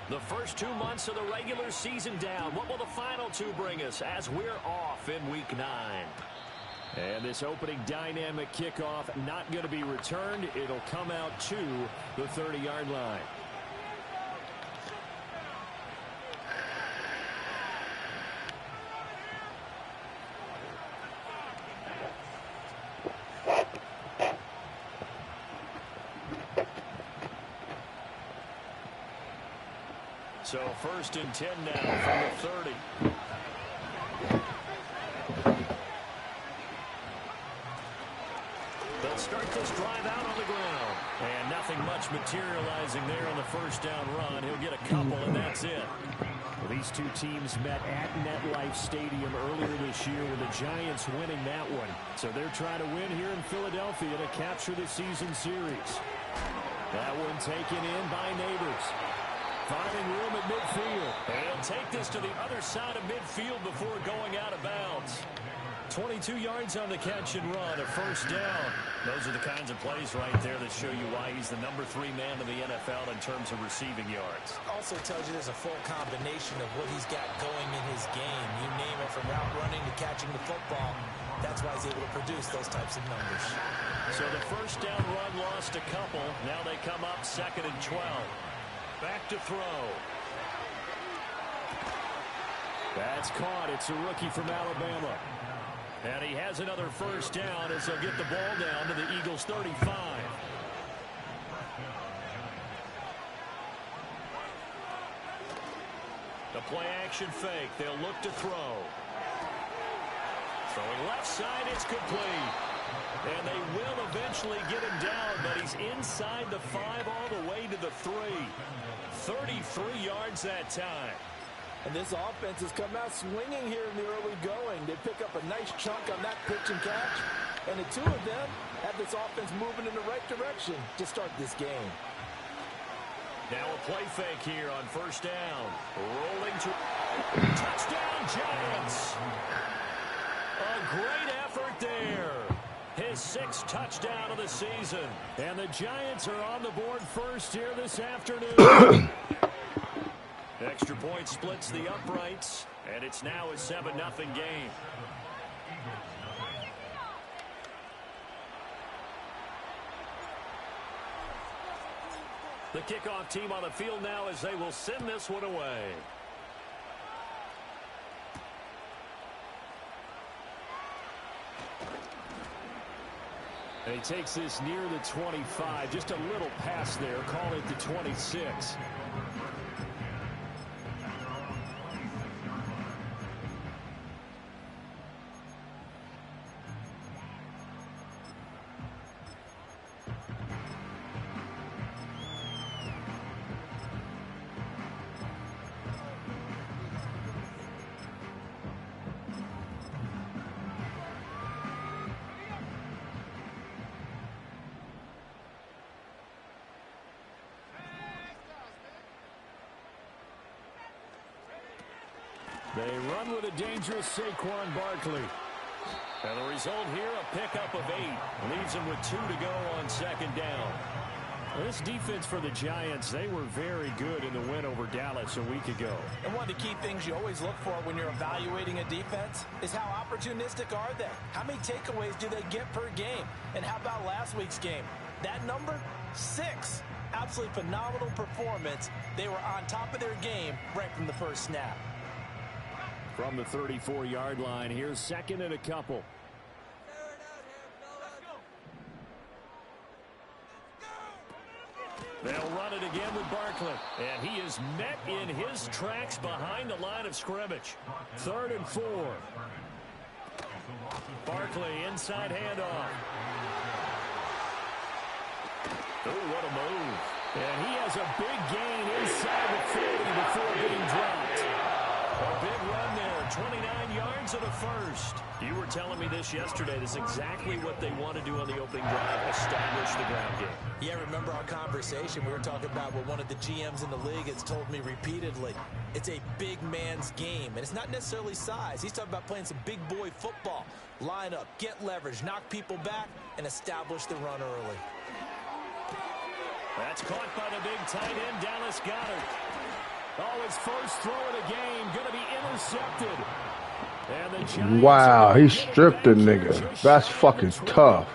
The first 2 months of the regular season down. What will the final 2 bring us as we're off in Week 9? And this opening dynamic kickoff not going to be returned. It'll come out to the 30-yard line. So 1st and 10 now from the 30. They'll start this drive out on the ground. And nothing much materializing there on the first down run. He'll get a couple, and that's it. Well, these two teams met at MetLife Stadium earlier this year with the Giants winning that one. So they're trying to win here in Philadelphia to capture the season series. That one taken in by Neighbors. Finding room at midfield. And he'll take this to the other side of midfield before going out of bounds. 22 yards on the catch and run, a first down. Those are the kinds of plays right there that show you why he's the number 3 man in the NFL in terms of receiving yards. Also tells you there's a full combination of what he's got going in his game. You name it, from route running to catching the football. That's why he's able to produce those types of numbers. So the first down run lost a couple. Now they come up 2nd and 12. Back to throw. That's caught. It's a rookie from Alabama. And he has another first down as they'll get the ball down to the Eagles' 35. The play action fake. They'll look to throw. Throwing left side, it's complete. And they will eventually get him down, but he's inside the 5 all the way to the 3. 33 yards that time. And this offense has come out swinging here in the early going. They pick up a nice chunk on that pitch and catch. And the 2 of them have this offense moving in the right direction to start this game. Now a play fake here on first down. Rolling to touchdown Giants. A great effort there. His 6th touchdown of the season. And the Giants are on the board first here this afternoon. Extra point splits the uprights, and it's now a 7-0 game. The kickoff team on the field now as they will send this one away. And he takes this near the 25. Just a little pass there. Call it the 26. They run with a dangerous Saquon Barkley. And the result here, a pickup of 8. Leaves them with 2 to go on 2nd down. Well, this defense for the Giants, they were very good in the win over Dallas a week ago. And one of the key things you always look for when you're evaluating a defense is how opportunistic are they? How many takeaways do they get per game? And how about last week's game? That number, 6. Absolutely phenomenal performance. They were on top of their game right from the first snap. From the 34-yard line, here's 2nd and a couple. They'll run it again with Barkley. And he is met in his tracks behind the line of scrimmage. 3rd and 4. Barkley, inside handoff. Oh, what a move. And he has a big gain inside the 40 before being dropped. A big run there, 29 yards and a first. You were telling me this yesterday. This is exactly what they want to do on the opening drive, establish the ground game. Yeah, remember our conversation. We were talking about what one of the GMs in the league has told me repeatedly. It's a big man's game, and it's not necessarily size. He's talking about playing some big boy football. Line up, get leverage, knock people back, and establish the run early. That's caught by the big tight end, Dallas Goedert. Oh, his first throw of the game going to be intercepted. And the Giants Wow, he stripped the nigga. That's fucking tough.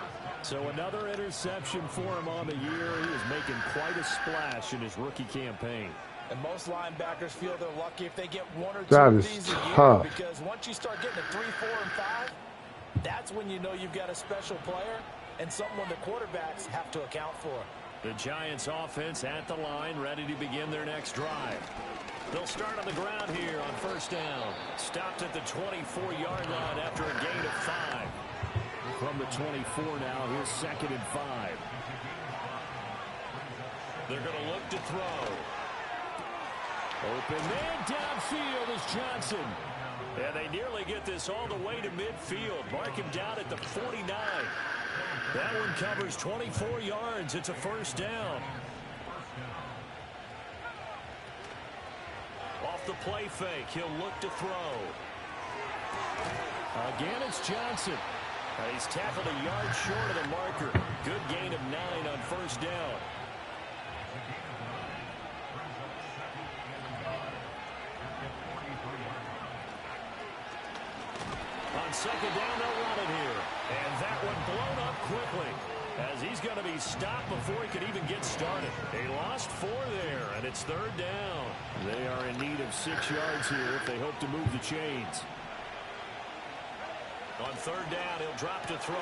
So another interception for him on the year. He is making quite a splash in his rookie campaign. And most linebackers feel they're lucky if they get one or two That of is these a year, tough. because once you start getting to 3, 4, and 5, that's when you know you've got a special player and someone the quarterbacks have to account for. The Giants offense at the line, ready to begin their next drive. They'll start on the ground here on first down. Stopped at the 24-yard line after a gain of 5. From the 24 now, here's 2nd and 5. They're going to look to throw. Open man downfield is Johnson. And they nearly get this all the way to midfield. Mark him down at the 49. That one covers 24 yards. It's a first down. Off the play fake, he'll look to throw. Again, it's Johnson. He's tackled a yard short of the marker. Good gain of 9 on first down. On second down, they'll run it here. And that one blown up quickly, as he's going to be stopped before he can even get started. They lost 4 there, and it's 3rd down. They are in need of 6 yards here if they hope to move the chains. On 3rd down, he'll drop to throw.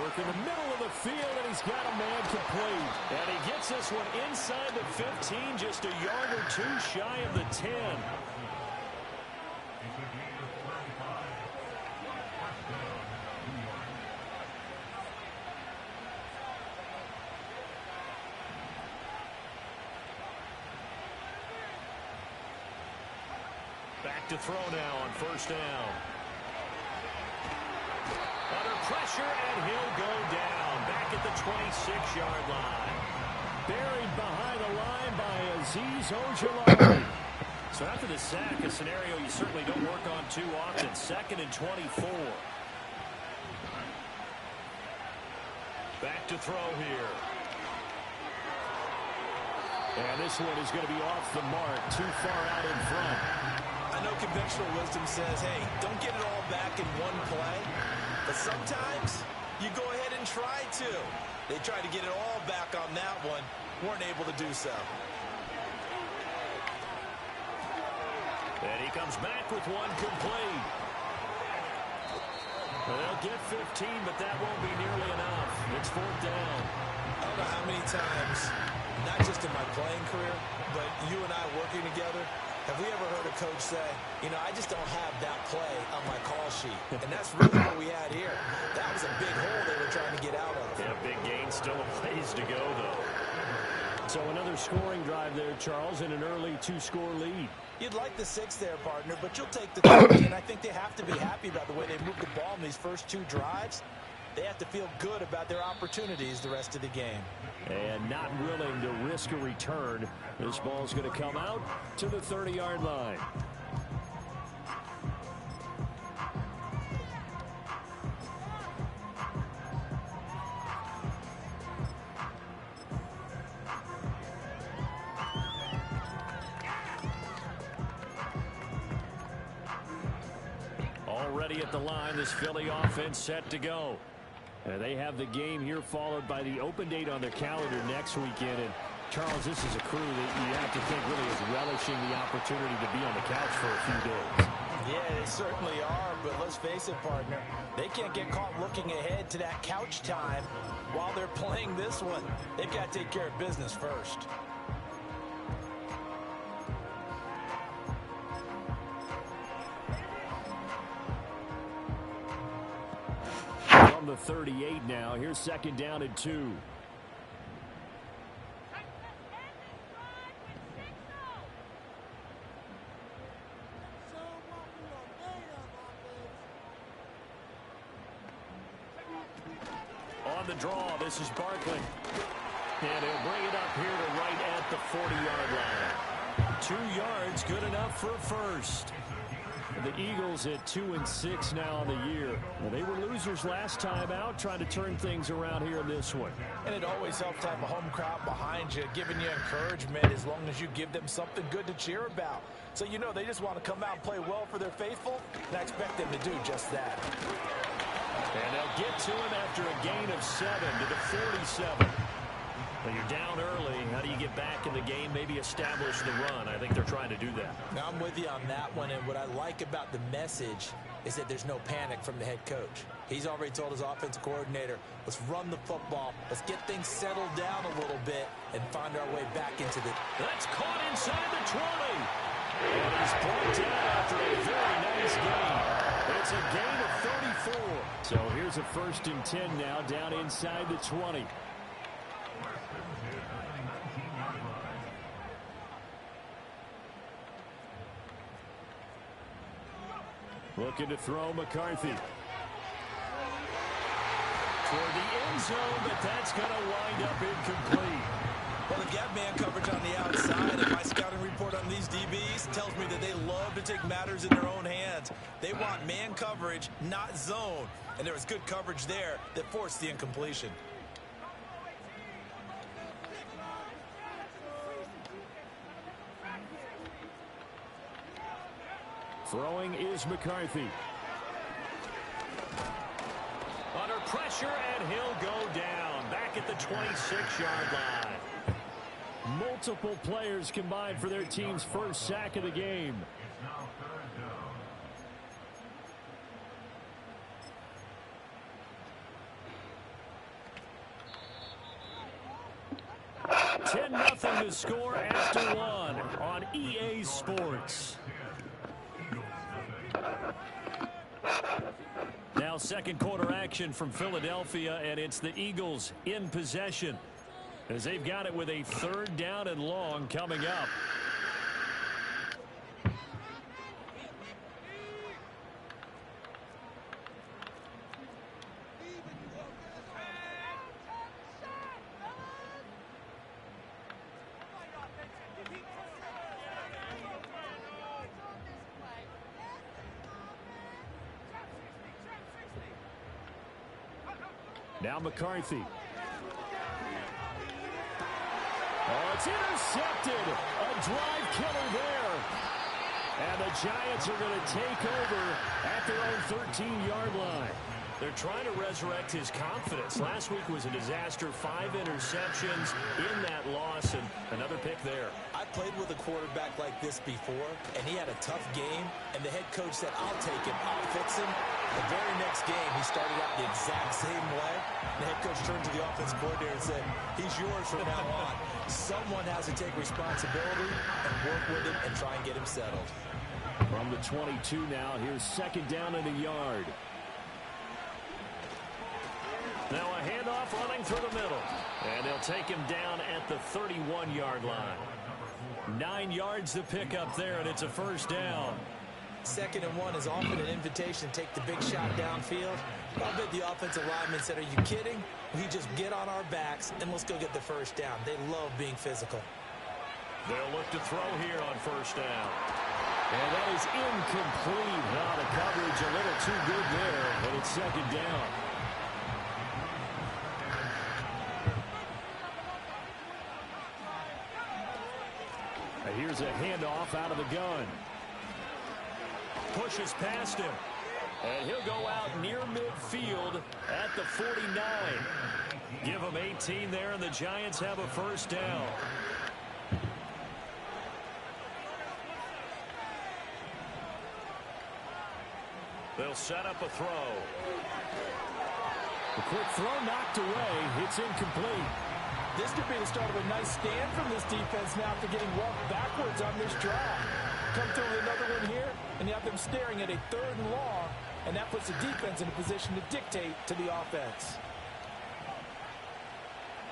Work in the middle of the field, and he's got a man complete. And he gets this one inside the 15, just a yard or 2 shy of the 10. Back to throw now on first down. Under pressure, and he'll go down. Back at the 26-yard line. Buried behind the line by Azeez Ojulari. So after the sack, a scenario you certainly don't work on too often. 2nd and 24. Back to throw here. And this one is going to be off the mark, too far out in front. I know conventional wisdom says, hey, don't get it all back in one play. But sometimes you go ahead and try to. They tried to get it all back on that one. Weren't able to do so. And he comes back with one complete. They'll get 15, but that won't be nearly enough. It's 4th down. I don't know how many times, not just in my playing career, but you and I working together, have we ever heard a coach say, you know, I just don't have that play on my call sheet? And that's really what we had here. That was a big hole they were trying to get out of. Yeah, big gain, still a ways to go, though. So another scoring drive there, Charles, and an early 2-score lead. You'd like the 6 there, partner, but you'll take the 20, and I think they have to be happy about the way they moved the ball in these first 2 drives. They have to feel good about their opportunities the rest of the game. And not willing to risk a return. This ball's going to come out to the 30-yard line. Already at the line, this Philly offense set to go. They have the game here followed by the open date on their calendar next weekend. And Charles, this is a crew that you have to think really is relishing the opportunity to be on the couch for a few days. Yeah, they certainly are, but let's face it, partner. They can't get caught looking ahead to that couch time while they're playing this one. They've got to take care of business first. From the 38 now, here's 2nd down and 2. On the draw, this is Barkley. And he'll bring it up here to right at the 40-yard line. 2 yards, good enough for a first. The Eagles at 2-6 now on the year. Well, they were losers last time out, trying to turn things around here in this one. And it always helps to have a home crowd behind you, giving you encouragement as long as you give them something good to cheer about. So you know they just want to come out and play well for their faithful, and I expect them to do just that. And they'll get to him after a gain of 7 to the 47. Well, you're down early. How do you get back in the game, maybe establish the run? I think they're trying to do that. Now, I'm with you on that one, and what I like about the message is that there's no panic from the head coach. He's already told his offensive coordinator, let's run the football, let's get things settled down a little bit and find our way back into the... That's caught inside the 20. And he's brought down after a very nice gain. It's a gain of 34. So here's a 1st and 10 now, down inside the 20. Looking to throw McCarthy. Toward the end zone, but that's going to wind up incomplete. Well, if you have man coverage on the outside, and my scouting report on these DBs tells me that they love to take matters in their own hands. They want man coverage, not zone. And there was good coverage there that forced the incompletion. Throwing is McCarthy. Under pressure, and he'll go down. Back at the 26-yard line. Multiple players combined for their team's first sack of the game. $10-0 to score after 1 on EA Sports. Now second quarter action from Philadelphia, and it's the Eagles in possession as they've got it with a 3rd down and long coming up. Now McCarthy. Oh, it's intercepted. A drive killer there. And the Giants are going to take over at their own 13-yard line. They're trying to resurrect his confidence. Last week was a disaster. 5 interceptions in that loss, and another pick there. I played with a quarterback like this before, and he had a tough game, and the head coach said, I'll take him, I'll fix him. The very next game, he started out the exact same way. The head coach turned to the offensive coordinator and said, he's yours from now on. Someone has to take responsibility and work with him and try and get him settled. From the 22 now, here's 2nd down and a yard. Now a handoff running through the middle. And they'll take him down at the 31-yard line. 9 yards to pick up there, and it's a 1st down. 2nd and 1 is often an invitation to take the big shot downfield. I bet the offensive lineman said, are you kidding? We just get on our backs and let's go get the 1st down. They love being physical. They'll look to throw here on 1st down. And that is incomplete. Now the coverage a little too good there, but it's 2nd down. And here's a handoff out of the gun. Pushes past him. And he'll go out near midfield at the 49. Give him 18 there, and the Giants have a 1st down. They'll set up a throw. The quick throw knocked away. It's incomplete. This could be the start of a nice stand from this defense now after getting walked backwards on this drive. Come through with another one here, and you have them staring at a 3rd and long, and that puts the defense in a position to dictate to the offense.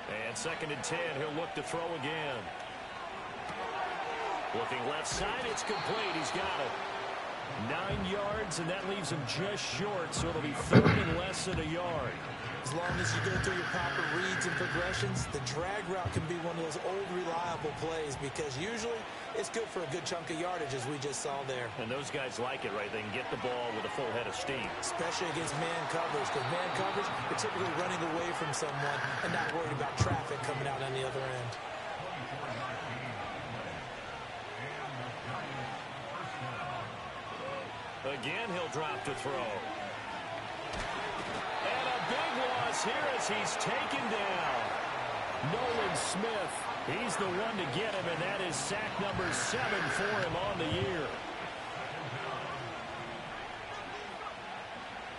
And 2nd and 10, he'll look to throw again. Looking left side, it's complete. He's got it. 9 yards, and that leaves him just short, so it'll be 3rd and less than a yard. As long as you go through your proper reads and progressions, the drag route can be one of those old reliable plays because usually it's good for a good chunk of yardage, as we just saw there. And those guys like it, right? They can get the ball with a full head of steam. Especially against man coverage, because man coverage, you're typically running away from someone and not worried about traffic coming out on the other end. Again, he'll drop to throw. And a big loss here as he's taken down. Nolan Smith, he's the one to get him, and that is sack number 7 for him on the year.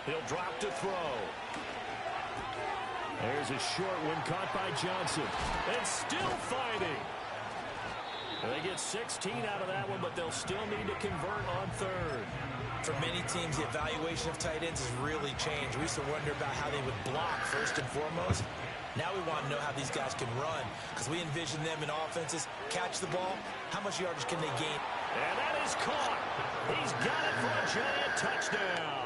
He'll drop to throw. There's a short one caught by Johnson. And still fighting. They get 16 out of that one, but they'll still need to convert on 3rd. For many teams, the evaluation of tight ends has really changed. We used to wonder about how they would block first and foremost. Now we want to know how these guys can run, because we envision them in offenses. Catch the ball. How much yardage can they gain? And that is caught. He's got it for a giant touchdown.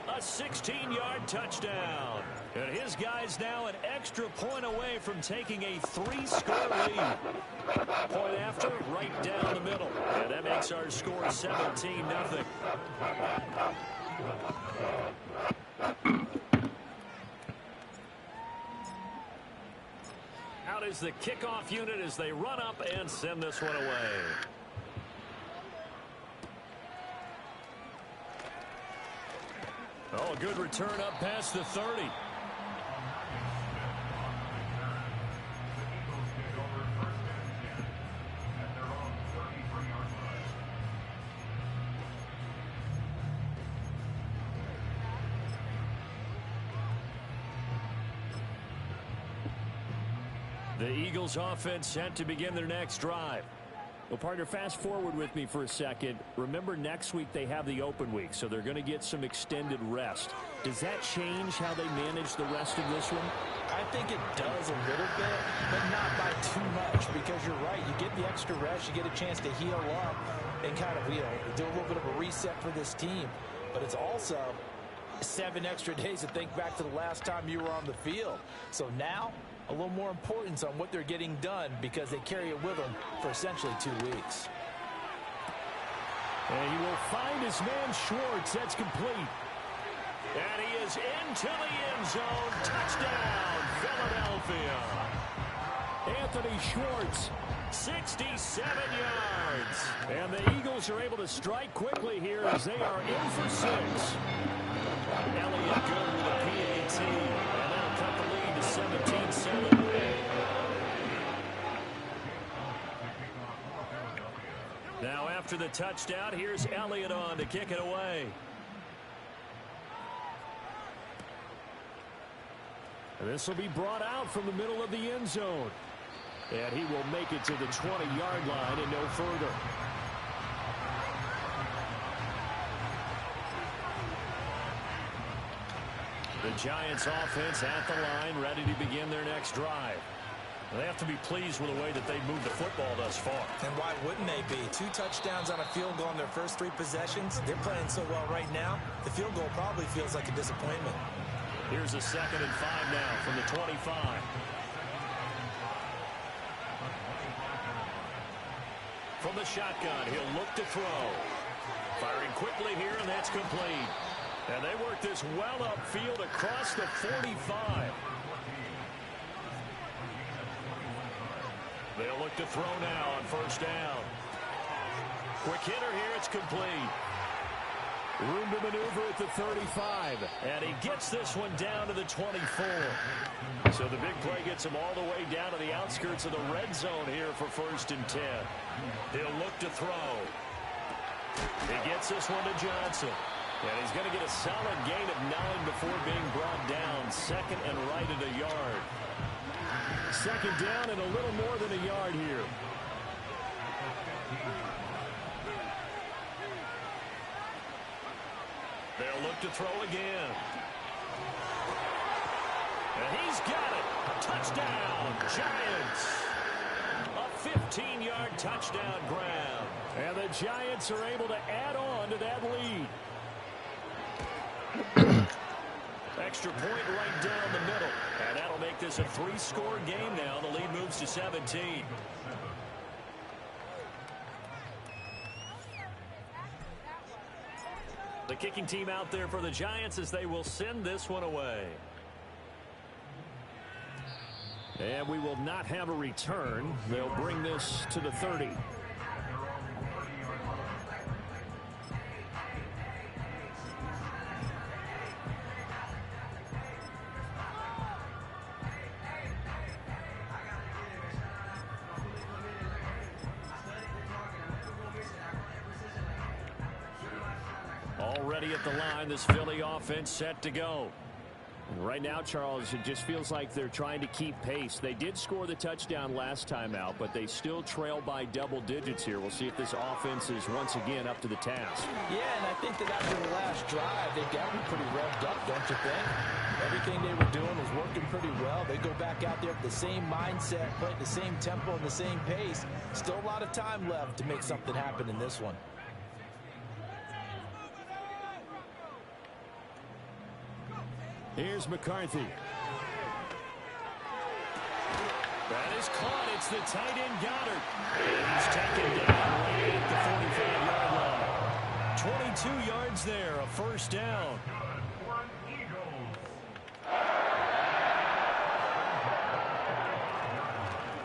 A 16-yard touchdown. And his guy's now an extra point away from taking a 3-score lead. Point after, right down the middle. And that makes our score 17-0. Out is the kickoff unit as they run up and send this one away. Oh, good return up past the 30. The Eagles offense set to begin their next drive. Well, partner, fast forward with me for a second. Remember, next week they have the open week, so they're going to get some extended rest. Does that change how they manage the rest of this one? I think it does a little bit, but not by too much, because you're right. You get the extra rest, you get a chance to heal up and kind of, do a little bit of a reset for this team. But it's also 7 extra days to think back to the last time you were on the field. So now, a little more importance on what they're getting done because they carry it with them for essentially 2 weeks. And he will find his man Schwartz. That's complete. And he is into the end zone. Touchdown, Philadelphia. Anthony Schwartz, 67 yards. And the Eagles are able to strike quickly here as they are in for 6. Elliott good with a PAT. And that'll cut the lead to 17-7. Now after the touchdown, here's Elliott on to kick it away. This will be brought out from the middle of the end zone. And he will make it to the 20-yard line and no further. The Giants offense at the line, ready to begin their next drive. They have to be pleased with the way that they've moved the football thus far. And why wouldn't they be? 2 touchdowns on a field goal in their first 3 possessions. They're playing so well right now, the field goal probably feels like a disappointment. Here's a 2nd and 5 now from the 25. From the shotgun, he'll look to throw. Firing quickly here, and that's complete. And they work this well upfield across the 45. They'll look to throw now on 1st down. Quick hitter here, it's complete. Room to maneuver at the 35. And he gets this one down to the 24. So the big play gets him all the way down to the outskirts of the red zone here for 1st and 10. He'll look to throw. He gets this one to Johnson. And he's going to get a solid gain of 9 before being brought down. 2nd and right at a yard. 2nd down and a little more than a yard here. They'll look to throw again. And he's got it. Touchdown, Giants. A 15-yard touchdown ground. And the Giants are able to add on to that lead. Extra point right down the middle. And that'll make this a 3-score game now. The lead moves to 17. The kicking team out there for the Giants as they will send this one away. And we will not have a return. They'll bring this to the 30. Already at the line, this Philly offense set to go. And right now, Charles, it just feels like they're trying to keep pace. They did score the touchdown last time out, but they still trail by double digits here. We'll see if this offense is once again up to the task. Yeah, and I think that after the last drive, they've got to be pretty revved up, don't you think? Everything they were doing was working pretty well. They go back out there with the same mindset, play at the same tempo and the same pace. Still a lot of time left to make something happen in this one. Here's McCarthy. That is caught. It's the tight end Goddard. He's taken down right at the 45-yard line. 22 yards there, a first down.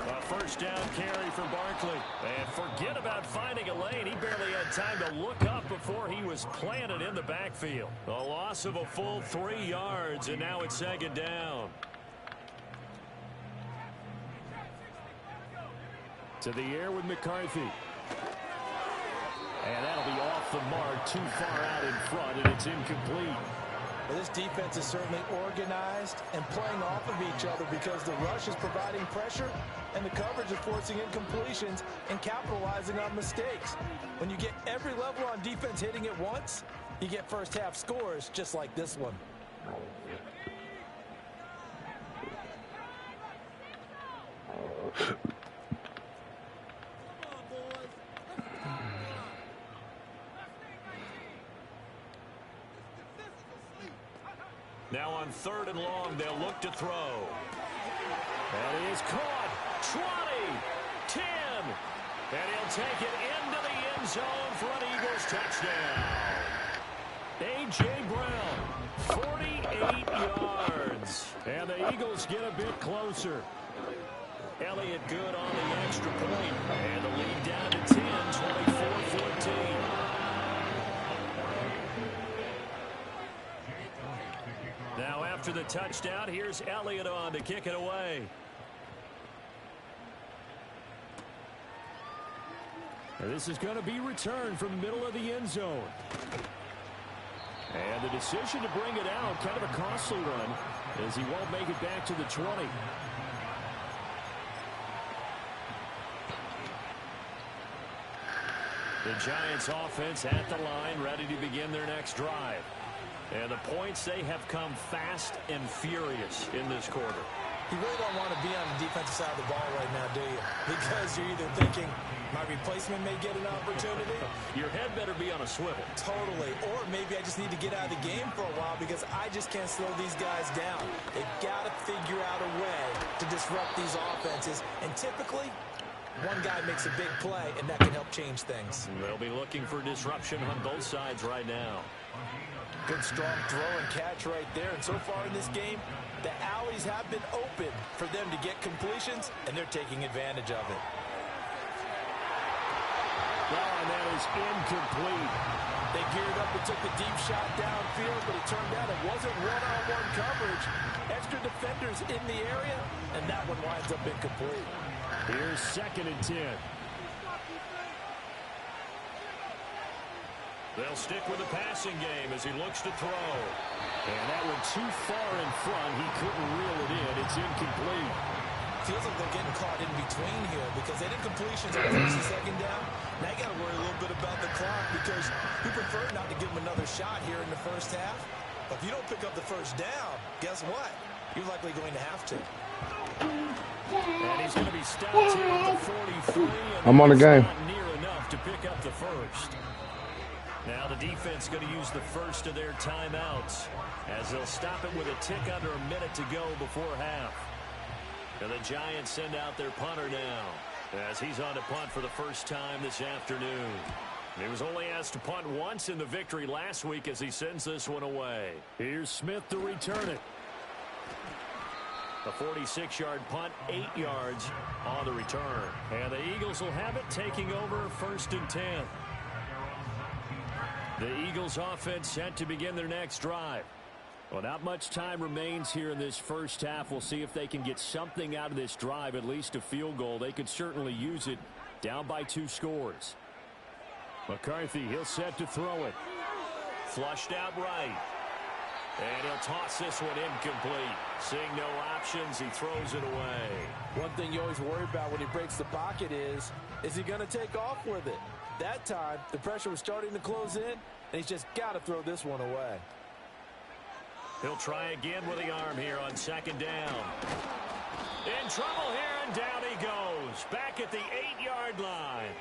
A first down carry for Barkley. And forget about finding a lane. He barely had time to look up before he was planted in the backfield. A loss of a full 3 yards, and now it's second down. To the air with McCarthy. And that'll be off the mark, too far out in front, and it's incomplete. Well, this defense is certainly organized and playing off of each other because the rush is providing pressure and the coverage is forcing incompletions and capitalizing on mistakes. When you get every level on defense hitting at once, you get first half scores just like this one. Now on 3rd and long, they'll look to throw. That is caught. 20, 10, and he'll take it into the end zone for an Eagles touchdown. A.J. Brown, 48 yards, and the Eagles get a bit closer. Elliott good on the extra point, and the lead down to 10, 24-14. Now after the touchdown, here's Elliott on to kick it away. And this is going to be returned from the middle of the end zone. And the decision to bring it out, kind of a costly one, as he won't make it back to the 20. The Giants offense at the line, ready to begin their next drive. And the points, they have come fast and furious in this quarter. You really don't want to be on the defensive side of the ball right now, do you? Because you're either thinking, my replacement may get an opportunity. Your head better be on a swivel. Totally. Or maybe I just need to get out of the game for a while because I just can't slow these guys down. They've got to figure out a way to disrupt these offenses. And typically, one guy makes a big play, and that can help change things. They'll be looking for disruption on both sides right now. Good strong throw and catch right there. And so far in this game, the alleys have been open for them to get completions, and they're taking advantage of it. Well, and that is incomplete. They geared up and took a deep shot downfield, but it turned out it wasn't one-on-one coverage. Extra defenders in the area, and that one winds up incomplete. Here's 2nd and 10. They'll stick with the passing game as he looks to throw. And that one too far in front. He couldn't reel it in. It's incomplete. Feels like they're getting caught in between here because they did completions on 1st and 2nd down. Now you got to worry a little bit about the clock because you prefer not to give them another shot here in the first half. But if you don't pick up the first down, guess what? You're likely going to have to. And he's going to be stopped here at the 44. I'm on the game. Near enough to pick up the first. Now the defense going to use the first of their timeouts as they'll stop it with a tick under a minute to go before half. And the Giants send out their punter now as he's on to punt for the first time this afternoon. He was only asked to punt once in the victory last week as he sends this one away. Here's Smith to return it. A 46-yard punt, 8 yards on the return. And the Eagles will have it, taking over 1st and 10. The Eagles offense set to begin their next drive. Well, not much time remains here in this first half. We'll see if they can get something out of this drive, at least a field goal. They could certainly use it, down by 2 scores. McCarthy, he'll set to throw it. Flushed out right. And he'll toss this one incomplete. Seeing no options, he throws it away. One thing you always worry about when he breaks the pocket is he going to take off with it? That time, the pressure was starting to close in, and he's just got to throw this one away. He'll try again with the arm here on 2nd down. In trouble here, and down he goes. Back at the 8-yard line.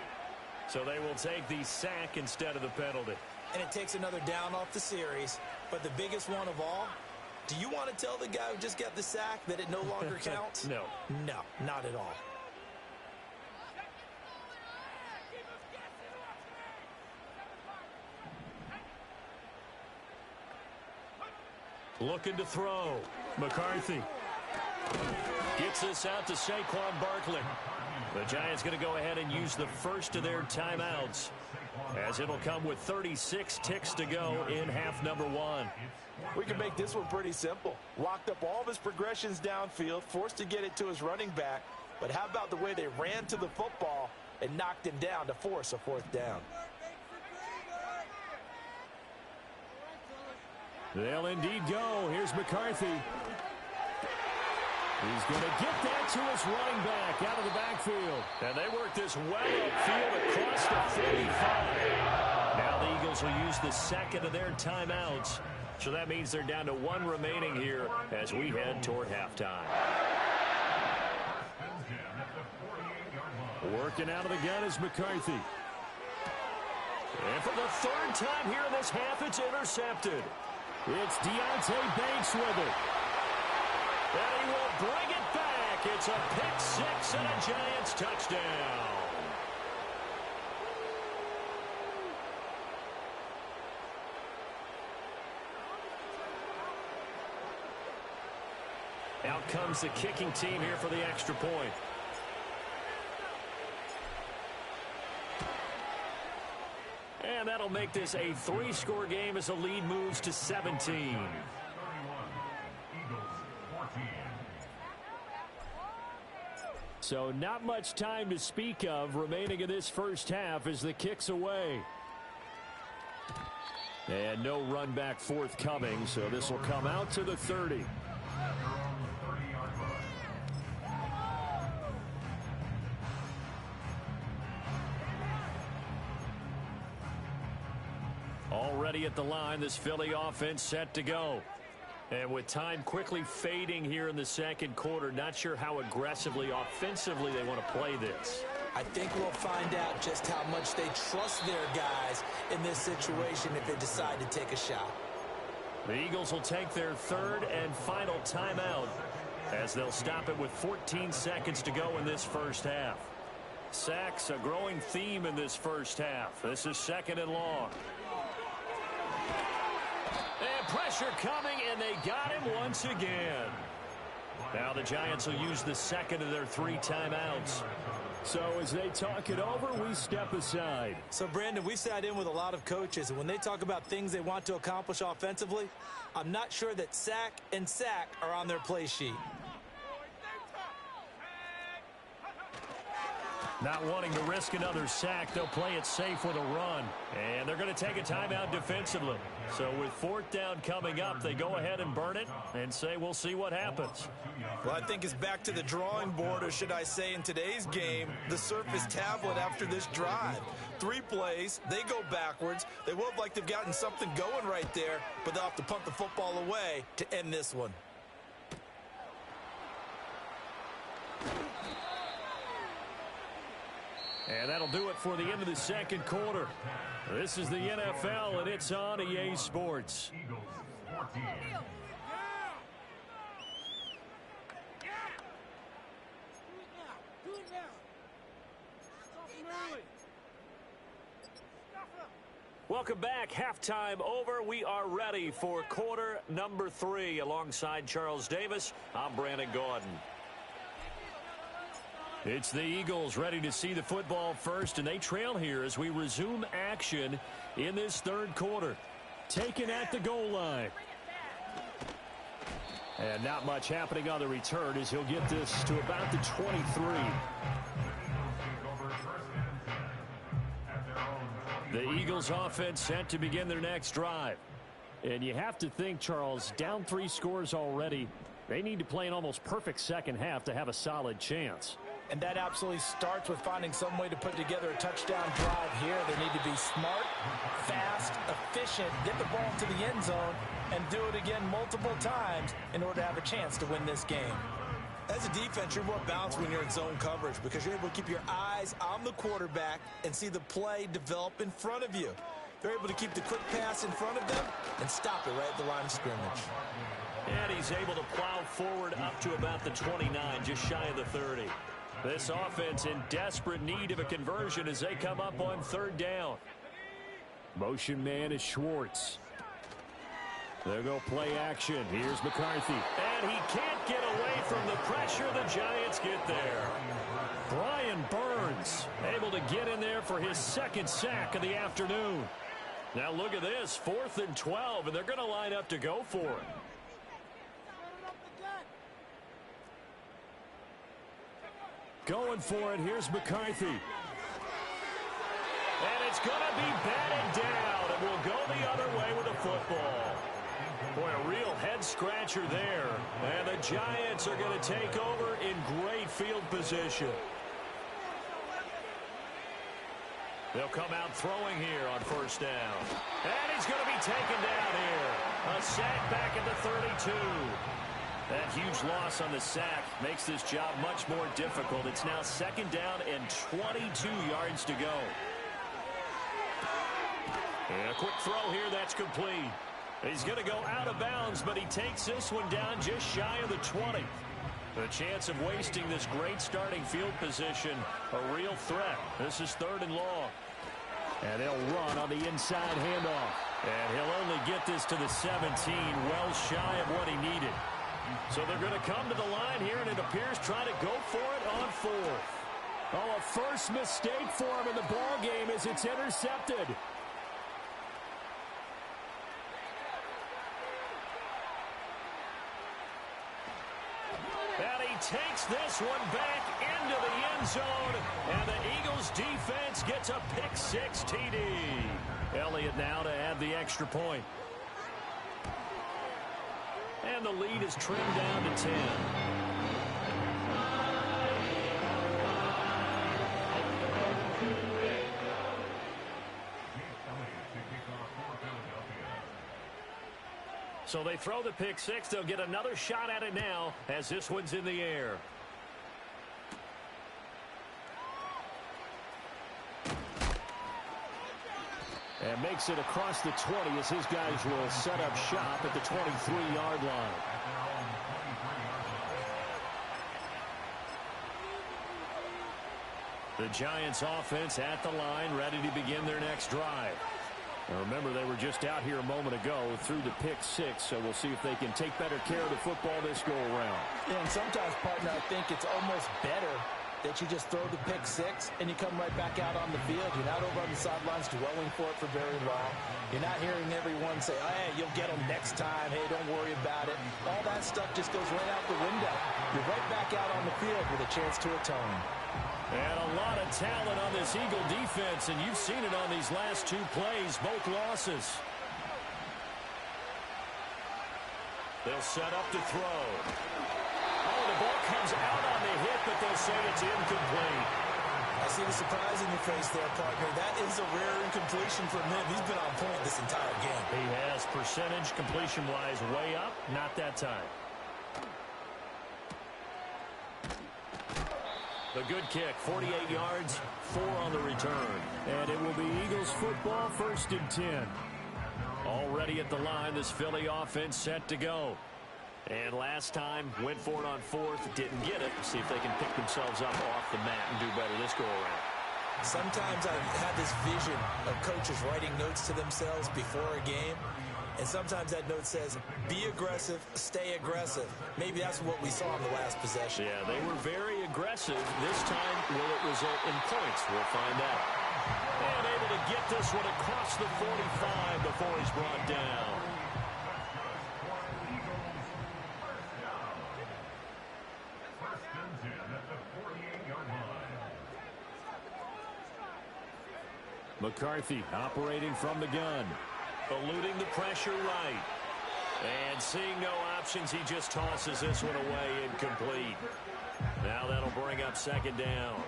So they will take the sack instead of the penalty. And it takes another down off the series. But the biggest one of all, do you want to tell the guy who just got the sack that it no longer counts? No. No, not at all. Looking to throw. McCarthy gets this out to Saquon Barkley. The Giants going to go ahead and use the first of their timeouts, as it'll come with 36 ticks to go in half number 1. We can make this one pretty simple. Locked up all of his progressions downfield, forced to get it to his running back. But how about the way they ran to the football and knocked him down to force a 4th down? They'll indeed go. Here's McCarthy. He's going to get that to his running back out of the backfield. And they work this well upfield across the 45. Now the Eagles will use the second of their timeouts. So that means they're down to 1 remaining here as we head toward halftime. Working out of the gun is McCarthy. And for the 3rd time here in this half, it's intercepted. It's Deontay Banks with it. And he will bring it back. It's a pick 6 and a Giants touchdown. Out comes the kicking team here for the extra point. And that'll make this a 3-score game as the lead moves to 17. So not much time to speak of remaining in this first half as the kick's away. And no run back forthcoming, so this will come out to the 30. Already at the line, this Philly offense set to go. And with time quickly fading here in the 2nd quarter, not sure how aggressively, offensively they want to play this. I think we'll find out just how much they trust their guys in this situation if they decide to take a shot. The Eagles will take their 3rd and final timeout as they'll stop it with 14 seconds to go in this first half. Sacks, a growing theme in this first half. This is 2nd and long. And pressure coming, and they got him once again. Now the Giants will use the 2nd of their 3 timeouts. So as they talk it over, we step aside. So, Brandon, we sat in with a lot of coaches, and when they talk about things they want to accomplish offensively, I'm not sure that sack and sack are on their play sheet. Not wanting to risk another sack, they'll play it safe with a run. And they're going to take a timeout defensively. So with 4th down coming up, they go ahead and burn it and say we'll see what happens. Well, I think it's back to the drawing board, or should I say in today's game, the Surface tablet after this drive. 3 plays, they go backwards. They look like they've gotten something going right there, but they'll have to punt the football away to end this one. And that'll do it for the end of the second quarter. This is the NFL, and it's on EA Sports. Welcome back. Halftime over. We are ready for quarter number 3. Alongside Charles Davis, I'm Brandon Gordon. It's the Eagles ready to see the football first, and they trail here as we resume action in this third quarter. Taken at the goal line. And not much happening on the return as he'll get this to about the 23. The Eagles offense set to begin their next drive. And you have to think, Charles, down 3 scores already. They need to play an almost perfect second half to have a solid chance. And that absolutely starts with finding some way to put together a touchdown drive here. They need to be smart, fast, efficient, get the ball to the end zone, and do it again multiple times in order to have a chance to win this game. As a defense, you're more balanced when you're in zone coverage because you're able to keep your eyes on the quarterback and see the play develop in front of you. They're able to keep the quick pass in front of them and stop it right at the line of scrimmage. And he's able to plow forward up to about the 29, just shy of the 30. This offense in desperate need of a conversion as they come up on third down. Motion man is Schwartz. There go play action. Here's McCarthy. And he can't get away from the pressure. The Giants get there. Brian Burns able to get in there for his second sack of the afternoon. Now look at this. 4th and 12, and they're going to line up to go for it. Going for it. Here's McCarthy. And it's going to be batted down. And we'll go the other way with the football. Boy, a real head-scratcher there. And the Giants are going to take over in great field position. They'll come out throwing here on first down. And he's going to be taken down here. A sack back at the 32. That huge loss on the sack makes this job much more difficult. It's now 2nd down and 22 yards to go. And a quick throw here, that's complete. He's going to go out of bounds, but he takes this one down just shy of the 20. The chance of wasting this great starting field position, a real threat. This is 3rd and long. And they'll run on the inside handoff. And he'll only get this to the 17, well shy of what he needed. So they're going to come to the line here, and it appears trying to go for it on 4th. Oh, a first mistake for him in the ball game as it's intercepted. And he takes this one back into the end zone, and the Eagles defense gets a pick-6 TD. Elliott now to add the extra point. And the lead is trimmed down to 10. So they throw the pick-6. They'll get another shot at it now as this one's in the air. And makes it across the 20 as his guys will set up shop at the 23-yard line. The Giants offense at the line, ready to begin their next drive. Now remember, they were just out here a moment ago through the pick-6, so we'll see if they can take better care of the football this go-around. Yeah, and sometimes, partner, I think it's almost better that you just throw the pick-6 and you come right back out on the field. You're not over on the sidelines dwelling for it for very long. You're not hearing everyone say, oh, hey, you'll get them next time. Hey, don't worry about it. All that stuff just goes right out the window. You're right back out on the field with a chance to atone. And a lot of talent on this Eagle defense, and you've seen it on these last 2 plays, both losses. They'll set up to throw. Oh, the ball comes out on the hit, but they'll say it's incomplete. I see the surprise in your face there, partner. That is a rare incompletion from him. He's been on point this entire game. He has, percentage completion-wise way up, not that time. The good kick, 48 yards, 4 return. And it will be Eagles football, 1st and 10. Already at the line, this Philly offense set to go. And last time, went for it on 4th, didn't get it. See if they can pick themselves up off the mat and do better this go-around. Sometimes I've had this vision of coaches writing notes to themselves before a game. And sometimes that note says, be aggressive, stay aggressive. Maybe that's what we saw in the last possession. Yeah, they were very aggressive. This time, will it result in points? We'll find out. And able to get this one across the 45 before he's brought down. McCarthy operating from the gun. Eluding the pressure right. And seeing no options, he just tosses this one away incomplete. Now that'll bring up 2nd down.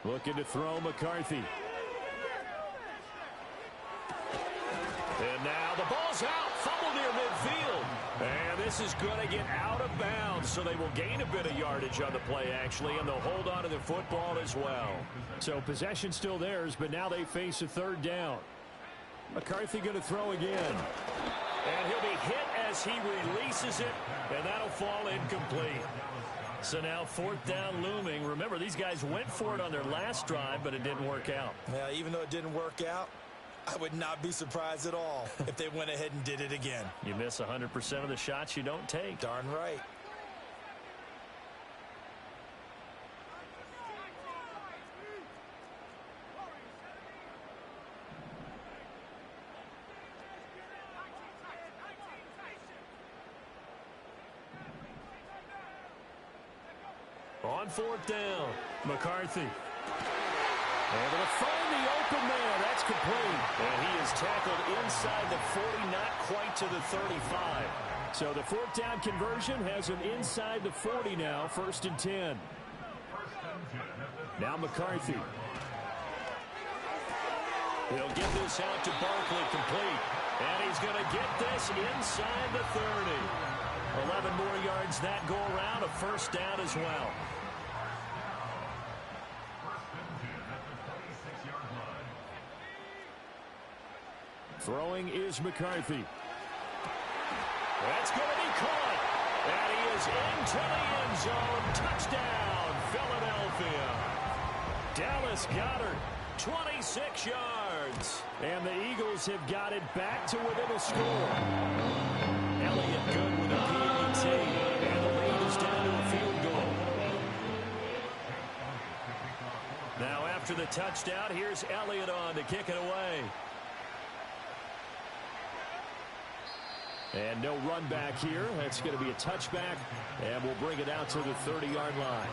Looking to throw McCarthy. And now the ball's out. Fumble near midfield. And this is going to get out of bounds, so they will gain a bit of yardage on the play, actually, and they'll hold on to the football as well. So possession still theirs, but now they face a 3rd down. McCarthy going to throw again. And he'll be hit as he releases it, and that'll fall incomplete. So now 4th down looming. Remember, these guys went for it on their last drive, but it didn't work out. Yeah, even though it didn't work out, I would not be surprised at all if they went ahead and did it again. You miss 100% of the shots you don't take. Darn right. On 4th down, McCarthy. Able to find the open man. That's complete. And he is tackled inside the 40, not quite to the 35. So the 4th down conversion has him inside the 40 now, 1st and 10. Now McCarthy. He'll get this out to Barkley, complete. And he's going to get this inside the 30. 11 more yards that go around, a 1st down as well. Throwing is McCarthy. That's going to be caught. And he is into the end zone. Touchdown, Philadelphia. Dallas Goedert, 26 yards. And the Eagles have got it back to within a score. Elliott good with a PAT. And the lead is down to a field goal. Now after the touchdown, here's Elliott on to kick it away. And no run back here. That's going to be a touchback. And we'll bring it out to the 30-yard line.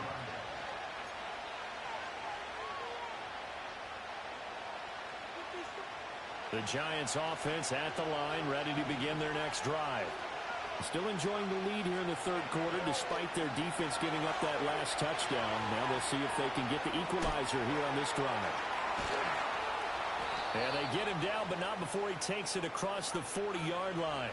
The Giants offense at the line, ready to begin their next drive. Still enjoying the lead here in the 3rd quarter, despite their defense giving up that last touchdown. Now they'll see if they can get the equalizer here on this drive. And they get him down, but not before he takes it across the 40-yard line.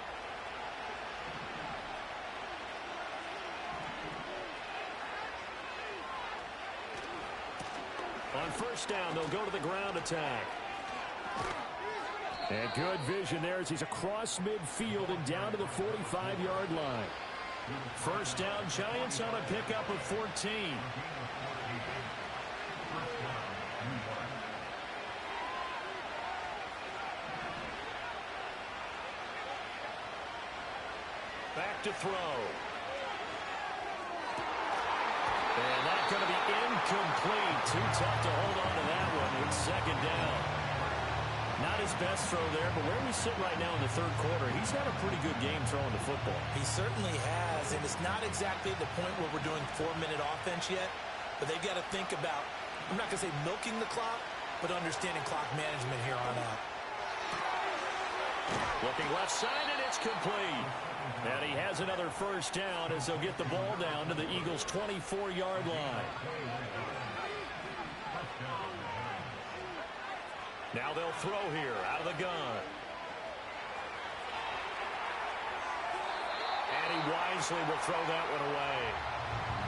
On 1st down, they'll go to the ground attack. And good vision there as he's across midfield and down to the 45-yard line. 1st down, Giants on a pickup of 14. Back to throw. And that's going to be incomplete. Too tough to hold on to that one. It's 2nd down. Not his best throw there, but where we sit right now in the 3rd quarter, he's had a pretty good game throwing the football. He certainly has, and it's not exactly the point where we're doing 4-minute offense yet, but they've got to think about, I'm not going to say milking the clock, but understanding clock management here on out. Looking left side, and it's complete. And he has another 1st down as they'll get the ball down to the Eagles' 24-yard line. Now they'll throw here out of the gun. Mosley will throw that one away.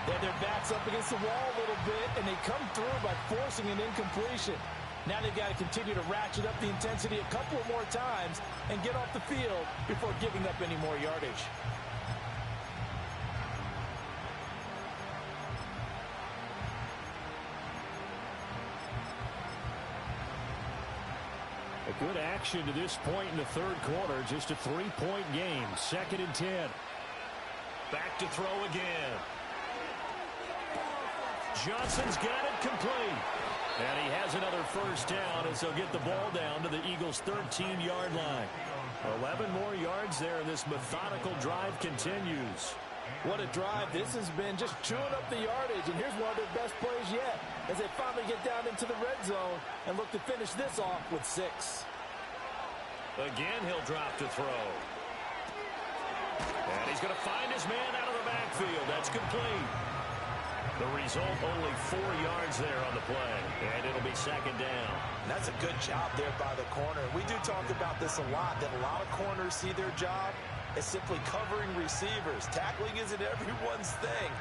Yeah, their back's up against the wall a little bit, and they come through by forcing an incompletion. Now they've got to continue to ratchet up the intensity a couple of more times and get off the field before giving up any more yardage. A good action to this point in the third quarter. Just a 3-point game. 2nd and 10. Back to throw again. Johnson's got it complete. And he has another first down as they'll get the ball down to the Eagles' 13-yard line. 11 more yards there, and this methodical drive continues. What a drive. This has been just chewing up the yardage, and here's one of their best plays yet as they finally get down into the red zone and look to finish this off with 6. Again, he'll drop to throw. And he's going to find his man out of the backfield. That's complete. The result, only 4 yards there on the play, and it'll be 2nd down. And that's a good job there by the corner. We do talk about this a lot, that a lot of corners see their job as simply covering receivers. Tackling isn't everyone's thing.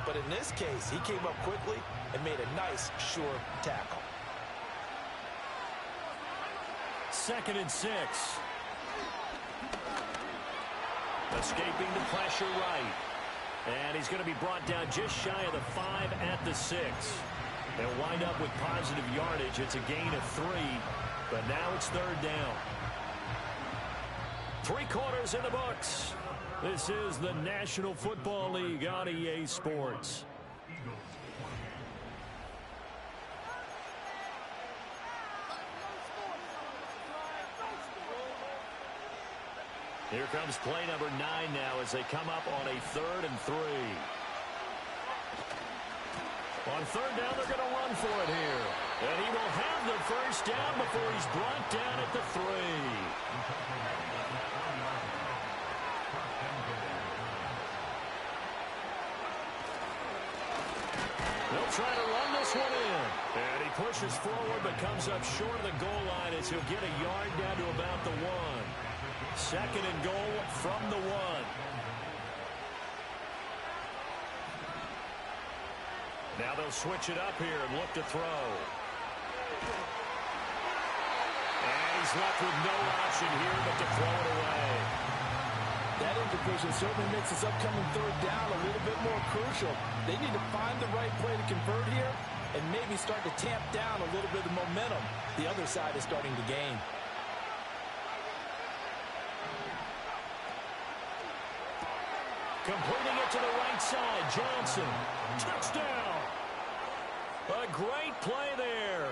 But in this case, he came up quickly and made a nice, sure tackle. 2nd and 6. Escaping the pressure right. And he's going to be brought down just shy of the 5 at the 6. They'll wind up with positive yardage. It's a gain of 3, but now it's 3rd down. 3 quarters in the books. This is the National Football League on EA Sports. Here comes play number 9 now as they come up on a 3rd and 3. On 3rd down, they're going to run for it here. And he will have the first down before he's brought down at the 3. They'll try to run this one in. And he pushes forward but comes up short of the goal line as he'll get a yard down to about the 1. 2nd and goal from the 1. Now they'll switch it up here and look to throw. And he's left with no option here but to throw it away. That incompletion certainly makes this upcoming 3rd down a little bit more crucial. They need to find the right play to convert here and maybe start to tamp down a little bit of momentum the other side is starting to gain. Completing it to the right side, Johnson. Touchdown! A great play there.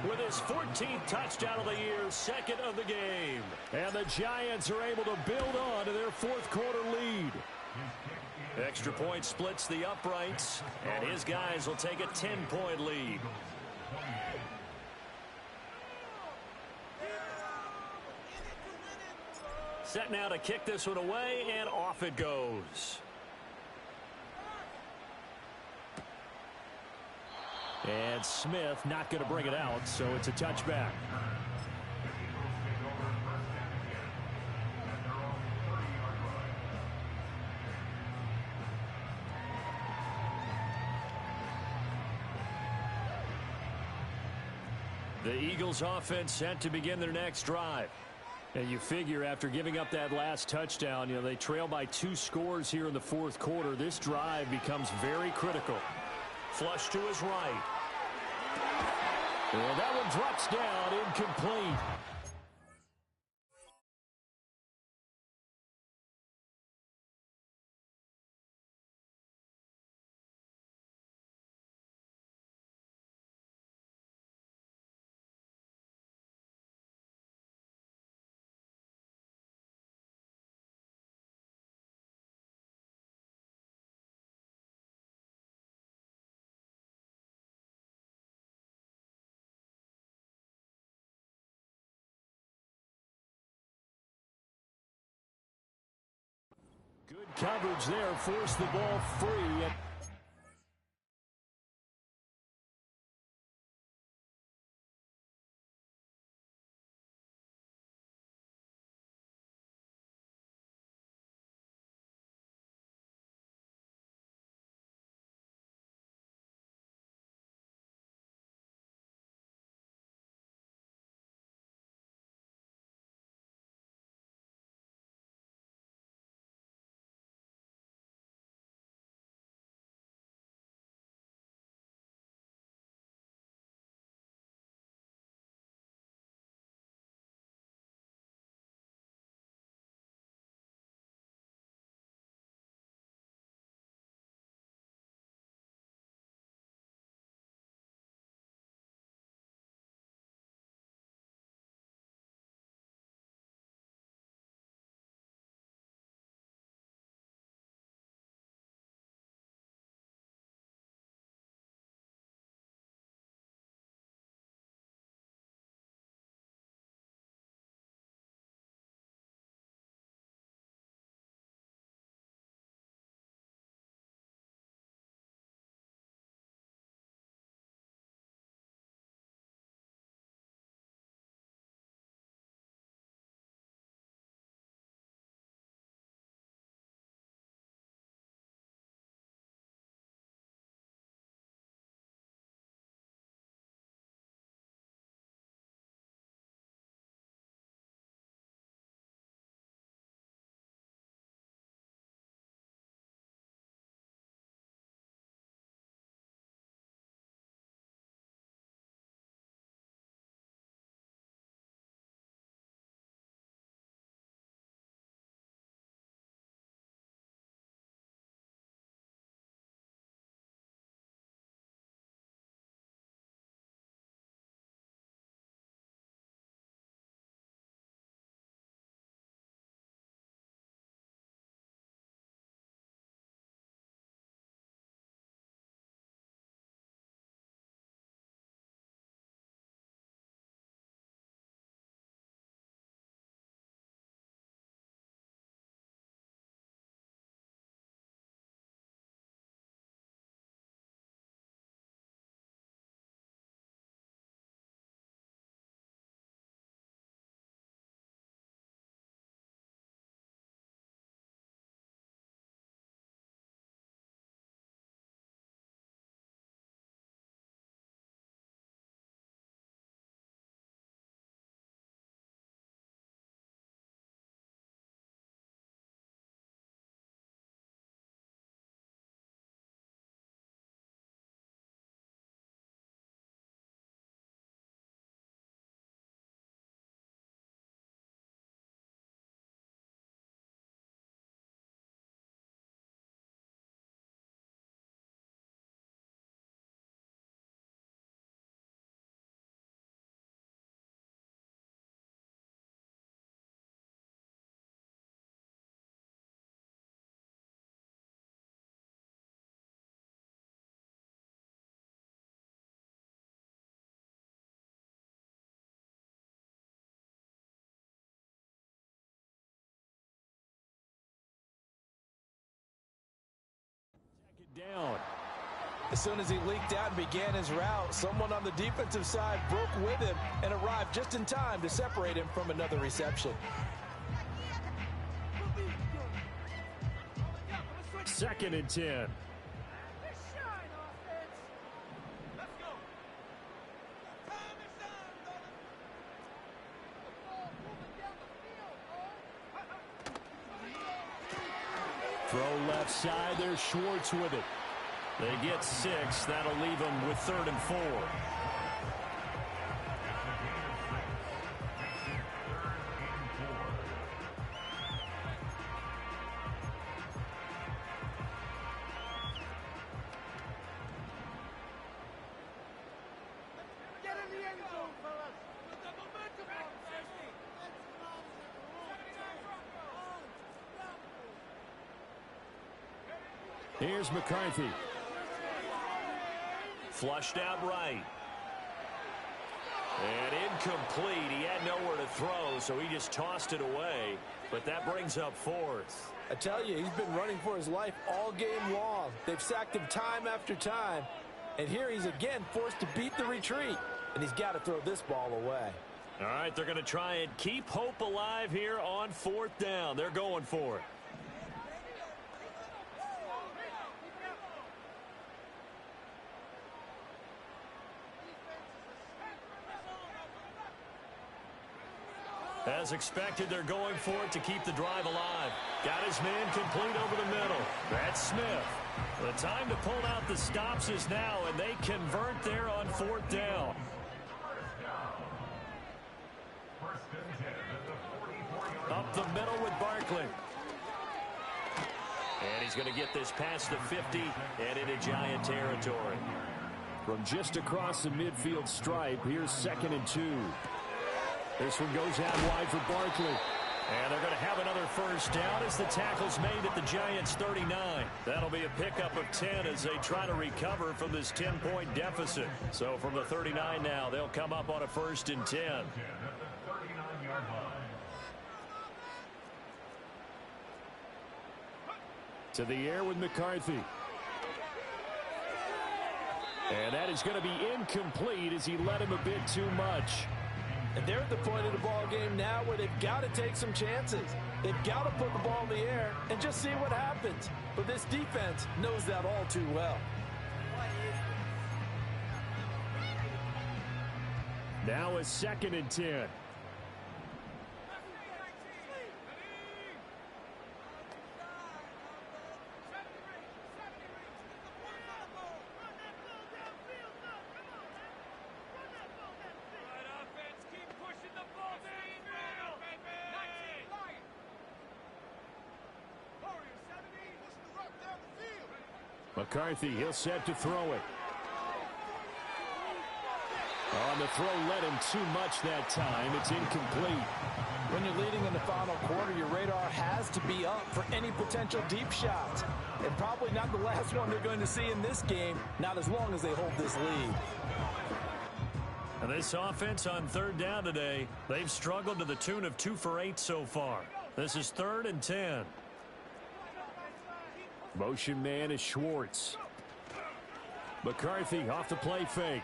With his 14th touchdown of the year, 2nd of the game. And the Giants are able to build on to their 4th quarter lead. Extra point splits the uprights, and his guys will take a 10-point lead. Set now to kick this one away, and off it goes. And Smith not going to bring it out, so it's a touchback. The Eagles offense set to begin their next drive. And you figure after giving up that last touchdown, they trail by 2 scores here in the 4th quarter. This drive becomes very critical. Flush to his right. And that one drops down, incomplete. Good coverage there, forced the ball free. down. As soon as he leaked out and began his route, someone on the defensive side broke with him and arrived just in time to separate him from another reception. 2nd and 10. Throw left side. There's Schwartz with it. They get 6. That'll leave them with 3rd and 4. Here's McCarthy. Flushed out right. And incomplete. He had nowhere to throw, so he just tossed it away. But that brings up 4th. I tell you, he's been running for his life all game long. They've sacked him time after time. And here he's again forced to beat the retreat. And he's got to throw this ball away. All right, they're going to try and keep hope alive here on 4th down. They're going for it. As expected, they're going for it to keep the drive alive. Got his man complete over the middle. That's Smith. The time to pull out the stops is now, and they convert there on 4th down. Up the middle with Barkley. And he's going to get this past the 50 and into Giant territory. From just across the midfield stripe, here's 2nd and 2. This one goes out wide for Barkley. And they're going to have another 1st down as the tackle's made at the Giants' 39. That'll be a pickup of 10 as they try to recover from this 10-point deficit. So from the 39 now, they'll come up on a 1st and 10. To the air with McCarthy. And that is going to be incomplete as he led him a bit too much. And they're at the point of the ball game now where they've got to take some chances. They've got to put the ball in the air and just see what happens. But this defense knows that all too well. Now a 2nd and 10. McCarthy, he'll set to throw it. On the throw, led him too much that time. It's incomplete. When you're leading in the final quarter, your radar has to be up for any potential deep shots. And probably not the last one they're going to see in this game, not as long as they hold this lead. And this offense on 3rd down today, they've struggled to the tune of 2 for 8 so far. This is 3rd and 10. Motion man is Schwartz. McCarthy off the play fake.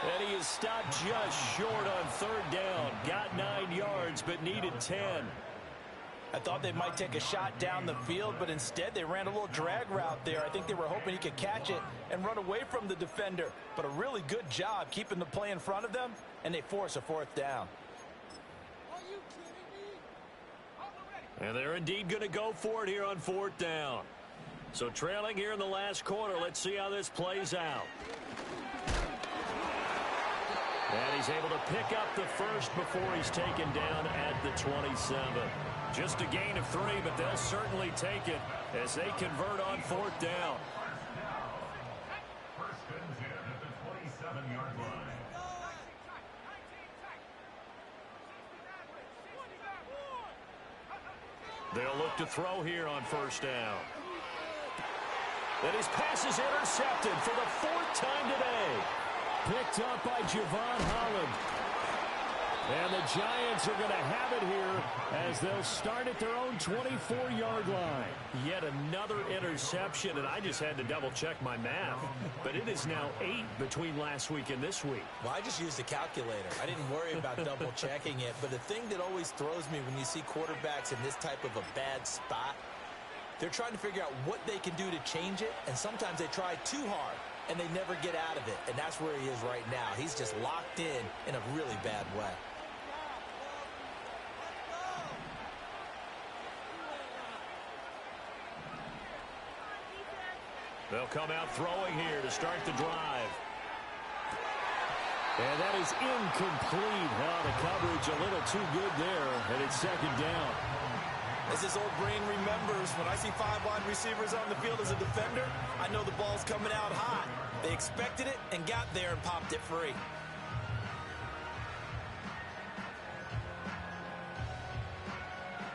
And he is stopped just short on 3rd down. Got 9 yards, but needed 10. I thought they might take a shot down the field, but instead they ran a little drag route there. I think they were hoping he could catch it and run away from the defender. But a really good job keeping the play in front of them, and they force a 4th down. And they're indeed going to go for it here on 4th down. So trailing here in the last quarter. Let's see how this plays out. And he's able to pick up the first before he's taken down at the 27. Just a gain of 3, but they'll certainly take it as they convert on 4th down. First and 10 at the 27-yard line. They'll look to throw here on 1st down. And his pass is intercepted for the 4th time today. Picked up by Javon Holland. And the Giants are going to have it here as they'll start at their own 24-yard line. Yet another interception, and I just had to double-check my math. But it is now 8 between last week and this week. Well, I just used a calculator. I didn't worry about double-checking it. But the thing that always throws me when you see quarterbacks in this type of a bad spot, they're trying to figure out what they can do to change it, and sometimes they try too hard, and they never get out of it. And that's where he is right now. He's just locked in a really bad way. They'll come out throwing here to start the drive. And that is incomplete. Now the coverage a little too good there, and it's second down. As this old brain remembers, when I see 5 wide receivers on the field as a defender, I know the ball's coming out hot. They expected it and got there and popped it free.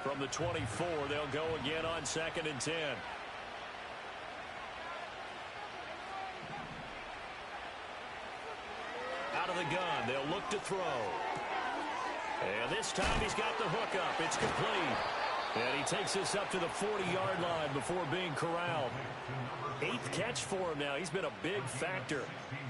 From the 24, they'll go again on 2nd and 10. Out of the gun, they'll look to throw. And this time he's got the hook up. It's complete. And he takes this up to the 40-yard line before being corralled. 8th catch for him now. He's been a big factor.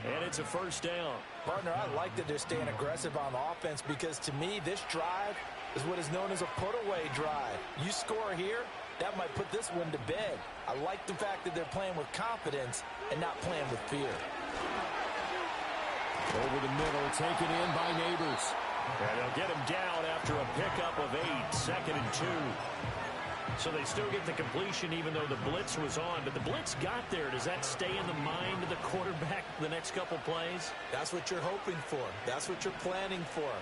And it's a first down. Partner, I like that they're staying aggressive on offense because to me, this drive is what is known as a put-away drive. You score here, that might put this one to bed. I like the fact that they're playing with confidence and not playing with fear. Over the middle, taken in by Neighbors. And they'll get him down after a pickup of 8, 2nd and 2. So they still get the completion even though the blitz was on. But the blitz got there. Does that stay in the mind of the quarterback the next couple plays? That's what you're hoping for. That's what you're planning for.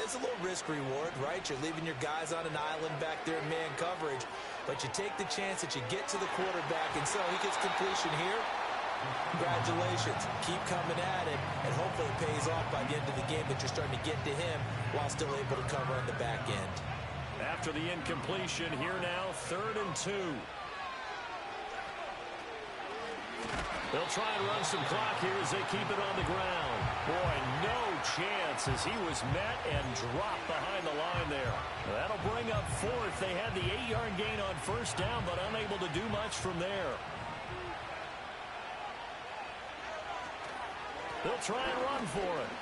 It's a little risk-reward, right? You're leaving your guys on an island back there in man coverage. But you take the chance that you get to the quarterback, and so he gets completion here. Congratulations. Keep coming at it, and hopefully it pays off by the end of the game that you're starting to get to him while still able to cover on the back end. After the incompletion, here now, 3rd and 2. They'll try and run some clock here as they keep it on the ground. Boy, no chance as he was met and dropped behind the line there. That'll bring up 4th. They had the 8-yard gain on first down, but unable to do much from there. They'll try and run for it.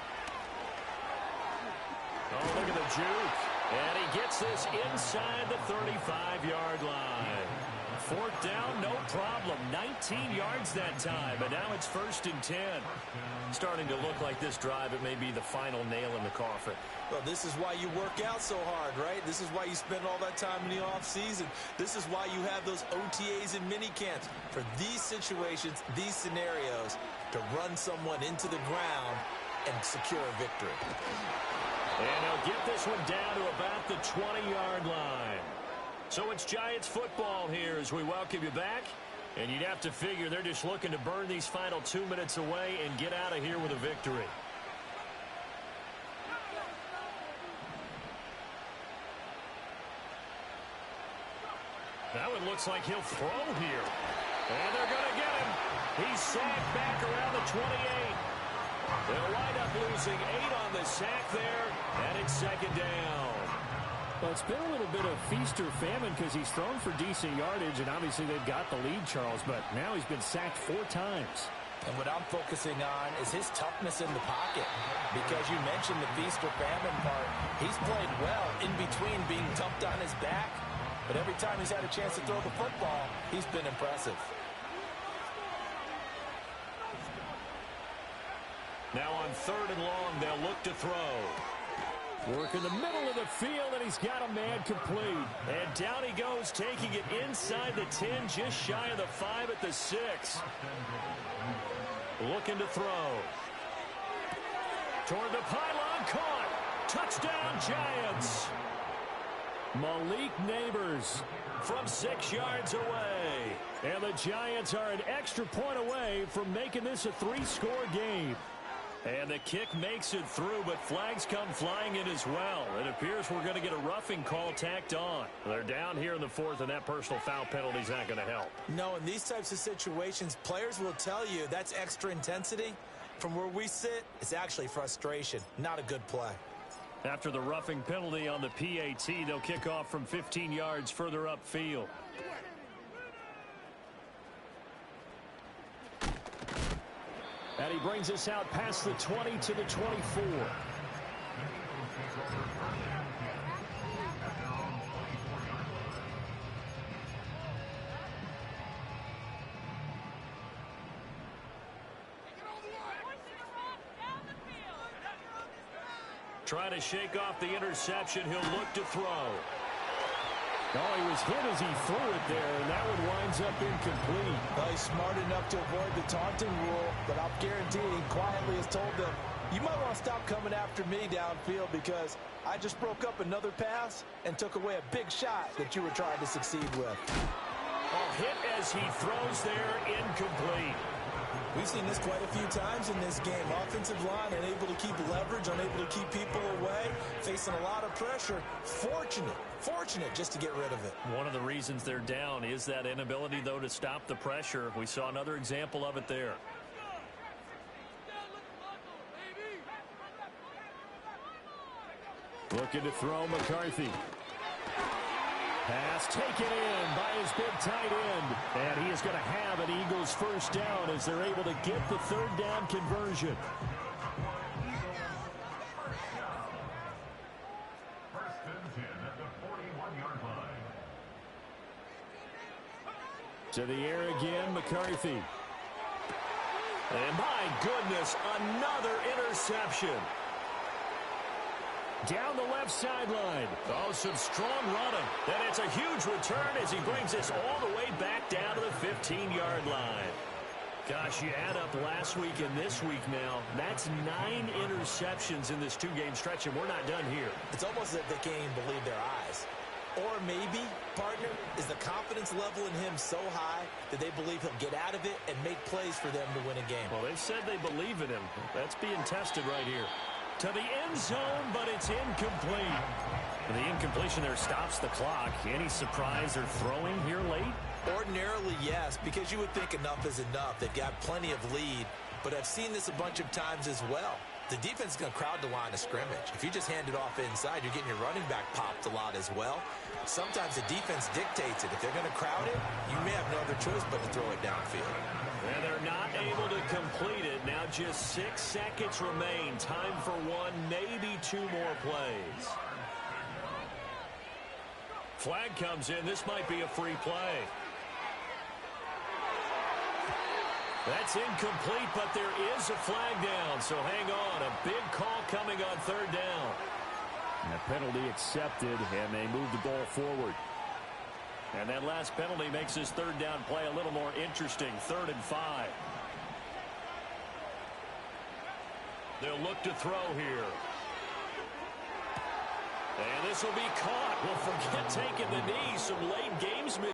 Oh, look at the juke. And he gets this inside the 35-yard line. 4th down, no problem. 19 yards that time, but now it's 1st and 10. Starting to look like this drive, it may be the final nail in the coffin. Well, this is why you work out so hard, right? This is why you spend all that time in the offseason. This is why you have those OTAs and mini camps. For these situations, these scenarios, to run someone into the ground and secure a victory. And they'll get this one down to about the 20-yard line. So it's Giants football here as we welcome you back. And you'd have to figure they're just looking to burn these final 2 minutes away and get out of here with a victory. Now it looks like he'll throw here. And they're going to get him. He's sacked back around the 28. They'll wind up losing 8 on the sack there, and it's 2nd down. Well, it's been a little bit of feast or famine because he's thrown for decent yardage, and obviously they've got the lead, Charles, but now he's been sacked 4 times. And what I'm focusing on is his toughness in the pocket. Because you mentioned the feast or famine part. He's played well in between being dumped on his back. But every time he's had a chance to throw the football, he's been impressive. Now on 3rd and long, they'll look to throw. Work in the middle of the field, and he's got a man complete. And down he goes, taking it inside the 10, just shy of the 5 at the 6. Looking to throw. Toward the pylon, caught. Touchdown, Giants. Malik Neighbors from 6 yards away. And the Giants are an extra point away from making this a 3-score game. And the kick makes it through, but flags come flying in as well. It appears we're going to get a roughing call tacked on. They're down here in the 4th, and that personal foul penalty is not going to help. No, in these types of situations, players will tell you that's extra intensity. From where we sit, it's actually frustration, not a good play. After the roughing penalty on the PAT, they'll kick off from 15 yards further upfield. And he brings us out past the 20 to the 24. Trying to shake off the interception. He'll look to throw. Oh, he was hit as he threw it there, and that one winds up incomplete. Well, he's smart enough to avoid the taunting rule, but I'll guarantee he quietly has told them, you might want to stop coming after me downfield because I just broke up another pass and took away a big shot that you were trying to succeed with. Oh, hit as he throws there, incomplete. We've seen this quite a few times in this game. Offensive line unable to keep leverage, unable to keep people away, facing a lot of pressure. Fortunate just to get rid of it. One of the reasons they're down is that inability, though, to stop the pressure. We saw another example of it there. Looking to throw McCarthy. Pass taken in by his big tight end. And he is going to have an Eagles first down as they're able to get the third down conversion. First and 10 at the 41-yard line. To the air again, McCarthy. And my goodness, another interception. Down the left sideline. Oh, some strong running. And it's a huge return as he brings us all the way back down to the 15-yard line. Gosh, you add up last week and this week now. That's 9 interceptions in this two-game stretch, and we're not done here. It's almost as if they can't even believe their eyes. Or maybe, partner, is the confidence level in him so high that they believe he'll get out of it and make plays for them to win a game. Well, they've said they believe in him. That's being tested right here. To the end zone, but it's incomplete. And the incompletion there stops the clock. Any surprise they're throwing here late? Ordinarily, yes, because you would think enough is enough. They've got plenty of lead, but I've seen this a bunch of times as well. The defense is going to crowd the line of scrimmage. If you just hand it off inside, you're getting your running back popped a lot as well. Sometimes the defense dictates it. If they're going to crowd it, you may have no other choice but to throw it downfield. And they're not able to complete it. Now just 6 seconds remain. Time for one, maybe 2 more plays. Flag comes in. This might be a free play. That's incomplete, but there is a flag down. So hang on. A big call coming on third down. And the penalty accepted, and they move the ball forward. And that last penalty makes this third down play a little more interesting. 3rd and 5. They'll look to throw here. And this will be caught. Well, forget taking the knee. Some late gamesmanship.